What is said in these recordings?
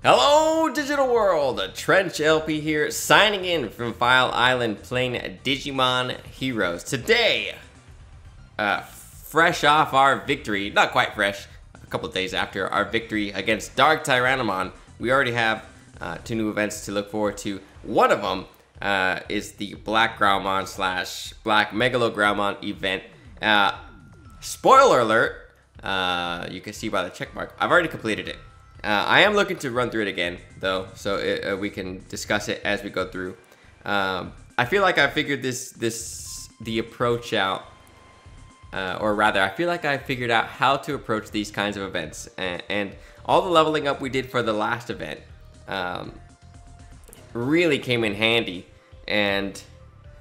Hello, digital world! Trench LP here, signing in from File Island playing Digimon Heroes. Today, fresh off our victory, not quite fresh, a couple days after our victory against Dark Tyrannomon, we already have two new events to look forward to. One of them is the BlackGrowmon / BlackMegaloGrowmon event. Spoiler alert, you can see by the check mark, I've already completed it. I am looking to run through it again, though, so we can discuss it as we go through. I feel like I figured the approach out, or rather, I feel like I figured out how to approach these kinds of events, and all the leveling up we did for the last event really came in handy, and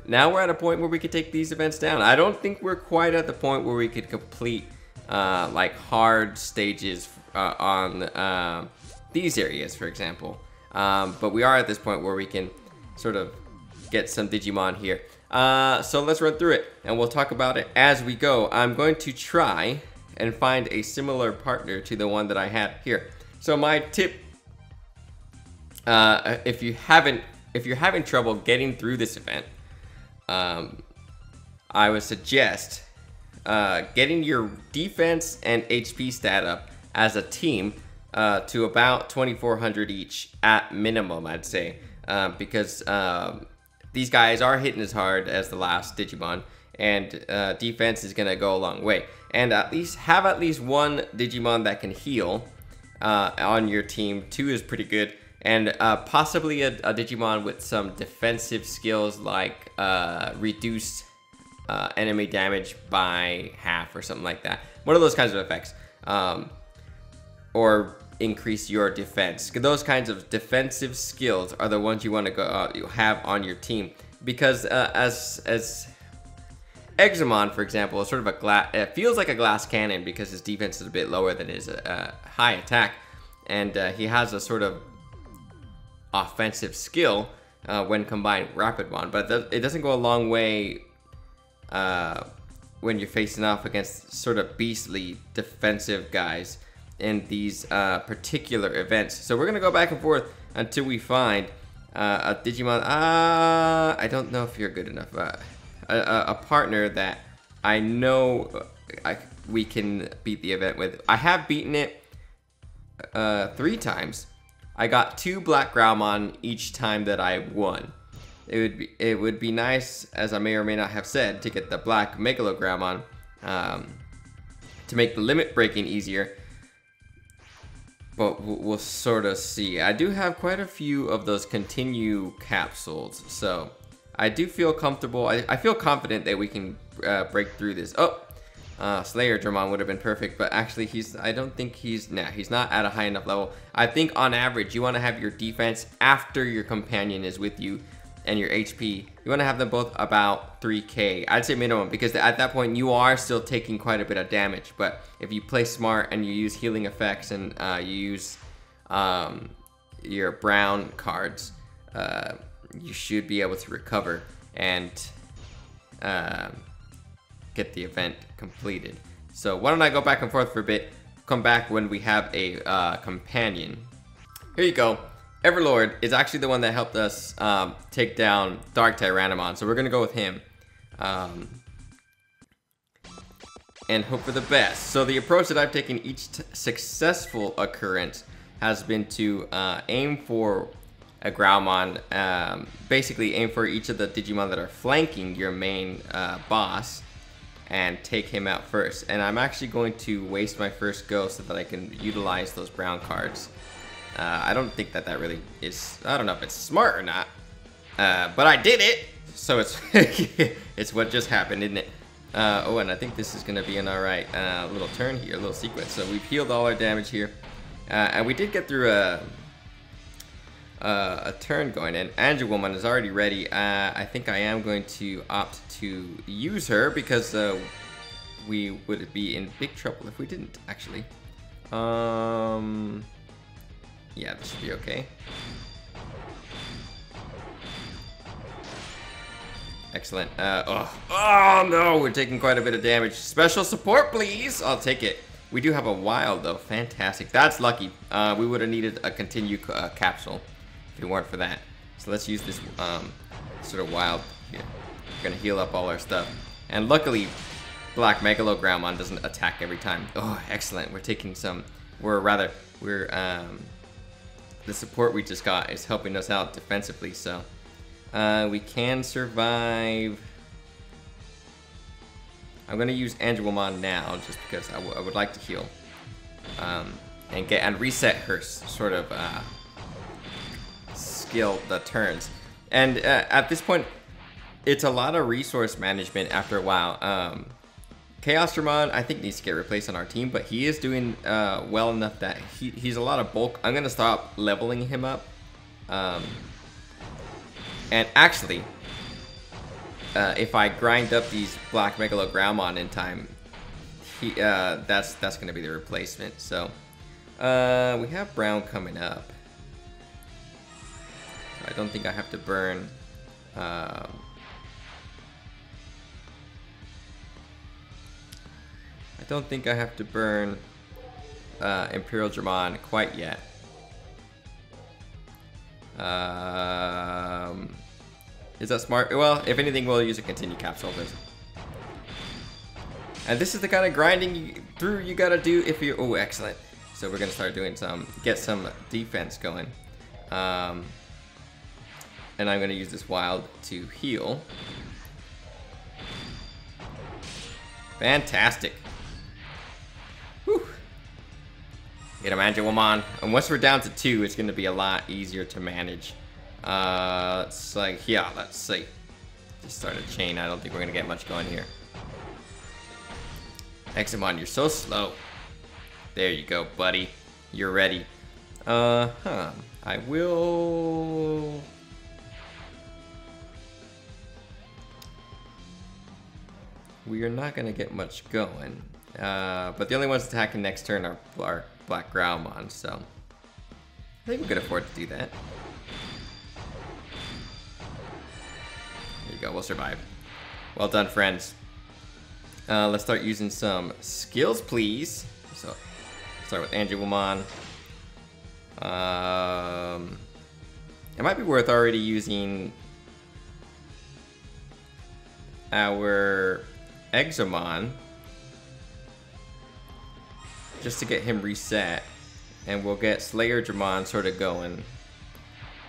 now we're at a point where we could take these events down. I don't think we're quite at the point where we could complete like hard stages on these areas, for example, but we are at this point where we can sort of get some Digimon here. So let's run through it and we'll talk about it as we go. I'm going to try and find a similar partner to the one that I had here. So my tip, if you're having trouble getting through this event, I would suggest getting your defense and HP stat up as a team to about 2400 each at minimum, I'd say, because these guys are hitting as hard as the last Digimon, and defense is gonna go a long way. And have at least one Digimon that can heal on your team. 2 is pretty good, and possibly a Digimon with some defensive skills like reduce enemy damage by half or something like that. One of those kinds of effects. Or increase your defense. Those kinds of defensive skills are the ones you want to go have on your team, because as Examon, for example, is sort of it feels like a glass cannon because his defense is a bit lower than his high attack, and he has a sort of offensive skill when combined with Rapidmon, but it doesn't go a long way when you're facing off against sort of beastly defensive guys in these particular events. So we're gonna go back and forth until we find a Digimon. I don't know if you're good enough. A partner that I know we can beat the event with. I have beaten it 3 times. I got 2 BlackGrowmon each time that I won. It would be nice, as I may or may not have said, to get the BlackMegaloGrowmon to make the limit breaking easier. But we'll sort of see. I do have quite a few of those continue capsules, so I do feel comfortable. I feel confident that we can break through this. Slayer Dramon would have been perfect, but actually I don't think he's not at a high enough level. I think on average you want to have your defense after your companion is with you, and your HP, you want to have them both about 3k. I'd say minimum, because at that point you are still taking quite a bit of damage. But if you play smart and you use healing effects and you use your brown cards, you should be able to recover and get the event completed. So why don't I go back and forth for a bit, come back when we have a companion. Here you go. Everlord is actually the one that helped us take down Dark Tyrannomon, so we're gonna go with him and hope for the best. So the approach that I've taken each successful occurrence has been to aim for a Growmon, basically aim for each of the Digimon that are flanking your main boss and take him out first. And I'm actually going to waste my first go so that I can utilize those brown cards. I don't think that really is, I don't know if it's smart or not, but I did it, so it's it's what just happened, isn't it? Oh, and I think this is going to be an alright little turn here, a little sequence. So we've healed all our damage here, and we did get through a turn going in. Angelwoman is already ready. I think I am going to opt to use her, because we would be in big trouble if we didn't, actually. Yeah, this should be okay. Excellent. Oh no, we're taking quite a bit of damage. Special support, please. I'll take it. We do have a wild though. Fantastic. That's lucky. We would have needed a continue capsule if it weren't for that. So let's use this sort of wild here. We're gonna heal up all our stuff. And luckily, BlackMegaloGrowmon doesn't attack every time. Oh, excellent. We're taking some. The support we just got is helping us out defensively, so we can survive. I'm gonna use Angelwomon now, just because I would like to heal, and reset her sort of skill, the turns. And at this point, it's a lot of resource management after a while. Chaosdramon, I think, needs to get replaced on our team, but he is doing well enough that he's a lot of bulk. I'm gonna stop leveling him up, and actually, if I grind up these BlackMegaloGrowmon in time, that's gonna be the replacement. So we have Brown coming up. I don't think I have to burn. I don't think I have to burn Imperial Dramon quite yet. Is that smart? Well, if anything, we'll use a continue capsule. And this is the kind of grinding through you gotta do if you. Oh, excellent. So we're gonna start doing get some defense going. And I'm gonna use this wild to heal. Fantastic. Whew. Get him, Angelwomon. And once we're down to 2, it's gonna be a lot easier to manage. It's like, yeah, let's see. Just start a chain. I don't think we're gonna get much going here. Examon, you're so slow. There you go, buddy. You're ready. I will. We are not gonna get much going. But the only ones attacking next turn are BlackGrowmon, so I think we could afford to do that. There you go, we'll survive. Well done, friends. Let's start using some skills, please. So, start with Angelwomon. It might be worth already using our Examon just to get him reset, and we'll get Slayer Dramon sort of going.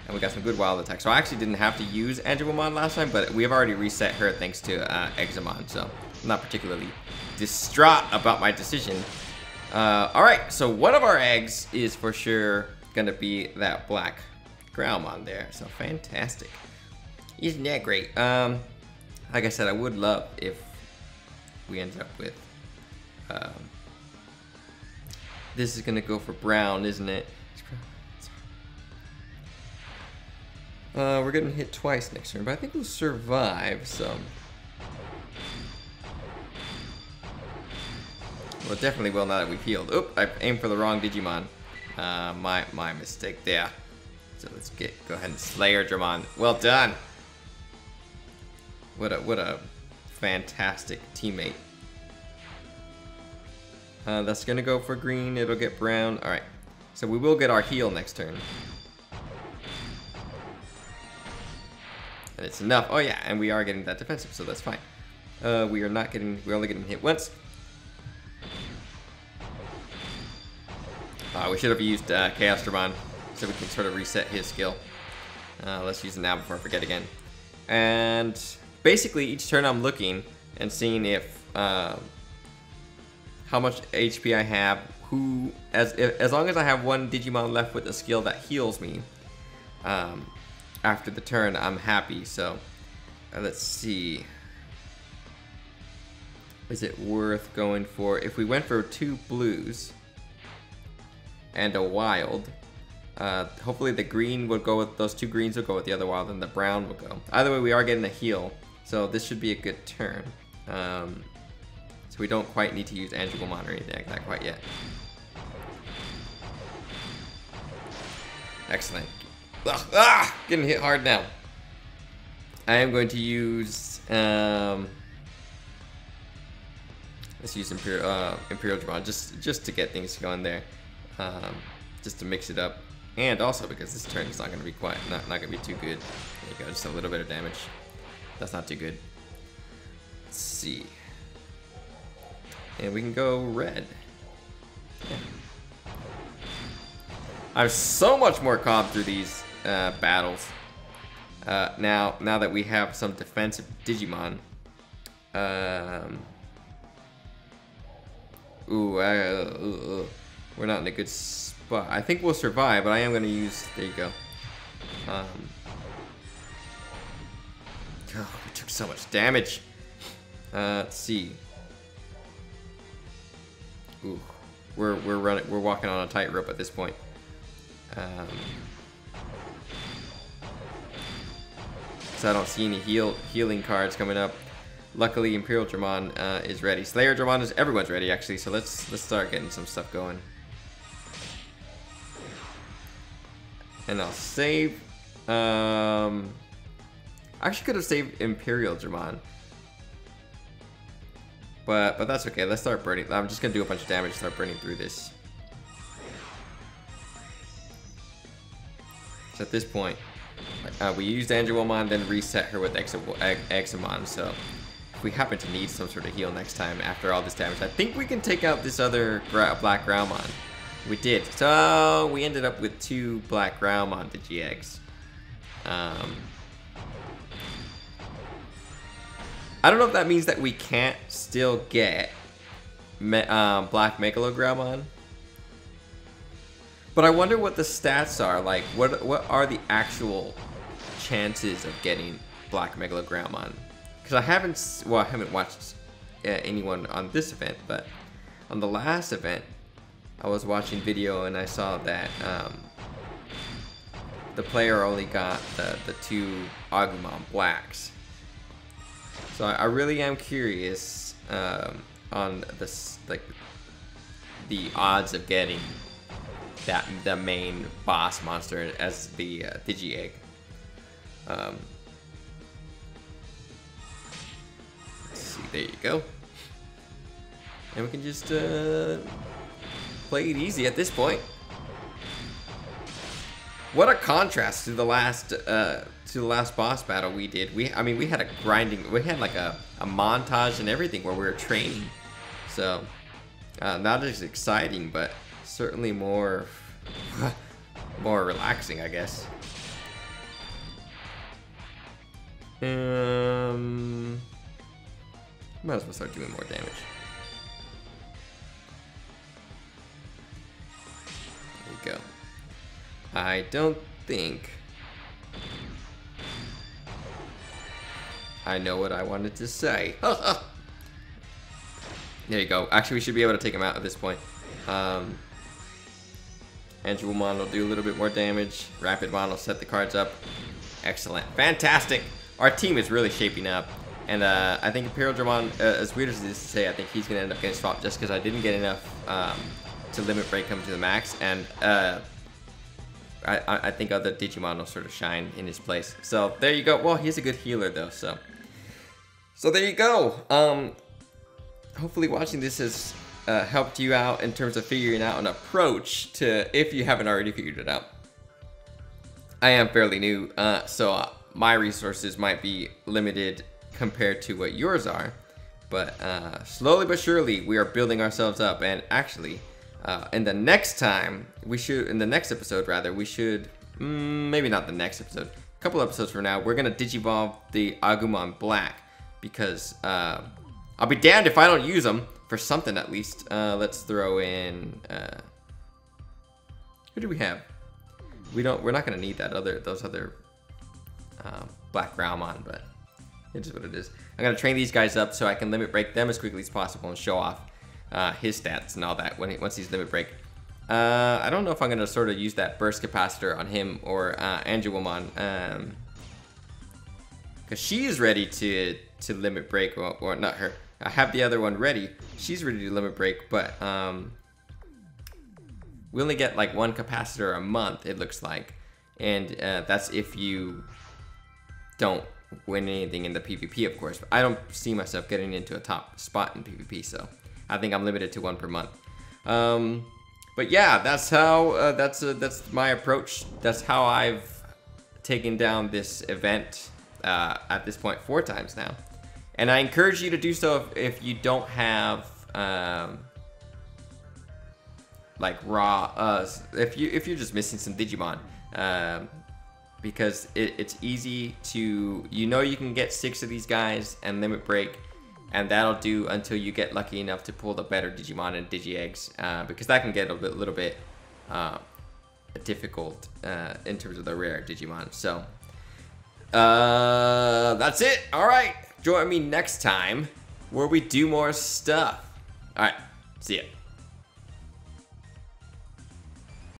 And we got some good wild attacks. So I actually didn't have to use Angelwomon last time, but we have already reset her thanks to Examon, so I'm not particularly distraught about my decision. Alright, so one of our eggs is for sure gonna be that BlackGrowmon there, so fantastic. Isn't that great? Like I said, I would love if we end up with this is gonna go for Brown, isn't it? We're getting hit twice next turn, but I think we'll survive, so. Well, definitely will now that we've healed. Oop, I aimed for the wrong Digimon. My mistake there. So let's go ahead and Slayer Dramon. Well done. What a fantastic teammate. That's gonna go for green. It'll get brown. All right. So we will get our heal next turn. And it's enough. Oh yeah, and we are getting that defensive, so that's fine. We're only getting hit once. We should have used Chaosdramon so we can sort of reset his skill. Let's use it now before I forget again. And basically each turn I'm looking and seeing if how much HP I have, as long as I have one Digimon left with a skill that heals me after the turn, I'm happy. So let's see. Is it worth going for, if we went for 2 blues and a wild, hopefully the green would go with, those 2 greens will go with the other wild, and the brown will go. Either way, we are getting a heal, so this should be a good turn. So we don't quite need to use Angelwomon or anything like that quite yet. Excellent. Ugh, getting hit hard now. I am going to use Let's use Imperial just to get things going there, just to mix it up, and also because this turn is not going to be not going to be too good. There you go, just a little bit of damage. That's not too good. Let's see, and we can go red. Yeah. I'm so much more calm through these battles. Now that we have some defensive Digimon. We're not in a good spot. I think we'll survive, but I am going to use... There you go. Oh, we took so much damage. Let's see. Ooh, we're walking on a tightrope at this point. So I don't see any healing cards coming up. Luckily, ImperialGrowmon is ready. SlayerGrowmon is... Everyone's ready, actually. So let's start getting some stuff going. And I'll save. I actually could have saved ImperialGrowmon, but that's okay. Let's start burning. I'm just gonna do a bunch of damage. Start burning through this. So at this point, we used Angelwomon, then reset her with Examon. So if we happen to need some sort of heal next time after all this damage, I think we can take out this other BlackGrowmon. We did. So we ended up with 2 BlackGrowmon Digi-Eggs. I don't know if that means that we can't still get BlackMegaloGrowmon. But I wonder what the stats are. Like, what are the actual chances of getting BlackMegaloGrowmon? Because I haven't watched anyone on this event, but on the last event, I was watching video and I saw that the player only got the 2 Agumon Blacks. So I really am curious on this, like, the odds of getting the main boss monster as the Digi-Egg. Let's see, there you go. And we can just play it easy at this point. What a contrast to the last boss battle we did. I mean, we had a grinding, we had like a montage and everything where we were training. So not as exciting, but certainly more relaxing, I guess. Might as well start doing more damage. There we go. I don't think I know what I wanted to say. There you go. Actually, we should be able to take him out at this point. Angelwomon will do a little bit more damage. Rapidmon will set the cards up. Excellent. Fantastic. Our team is really shaping up. And I think ImperialGrowmon, as weird as it is to say, I think he's going to end up getting swapped just because I didn't get enough to limit break him to the max. And I think other Digimon will sort of shine in his place. So there you go. Well, he's a good healer though. So there you go. Hopefully watching this has helped you out in terms of figuring out an approach to, if you haven't already figured it out. I am fairly new, so my resources might be limited compared to what yours are, but slowly but surely we are building ourselves up. And actually, in the next episode rather, we should, maybe not the next episode, a couple episodes from now, we're gonna digivolve the Agumon Black, because I'll be damned if I don't use them for something at least. Let's throw in, who do we have? We're not gonna need those other BlackGrowmon, but it is what it is. I'm gonna train these guys up so I can limit break them as quickly as possible and show off his stats and all that once he's limit break. I don't know if I'm gonna sort of use that burst capacitor on him or Angelwomon, because she is ready to limit break, or not her. I have the other one ready. She's ready to limit break, but we only get like 1 capacitor a month, it looks like, and that's if you don't win anything in the PvP, of course. But I don't see myself getting into a top spot in PvP, so I think I'm limited to 1 per month. But yeah, that's how, that's my approach. That's how I've taken down this event at this point 4 times now. And I encourage you to do so if you don't have like raw, if you're just missing some Digimon, because it's easy to, you can get 6 of these guys and limit break, and that'll do until you get lucky enough to pull the better Digimon and Digi-Eggs, because that can get a little bit difficult in terms of the rare Digimon. So that's it. All right, join me next time where we do more stuff. All right, see ya.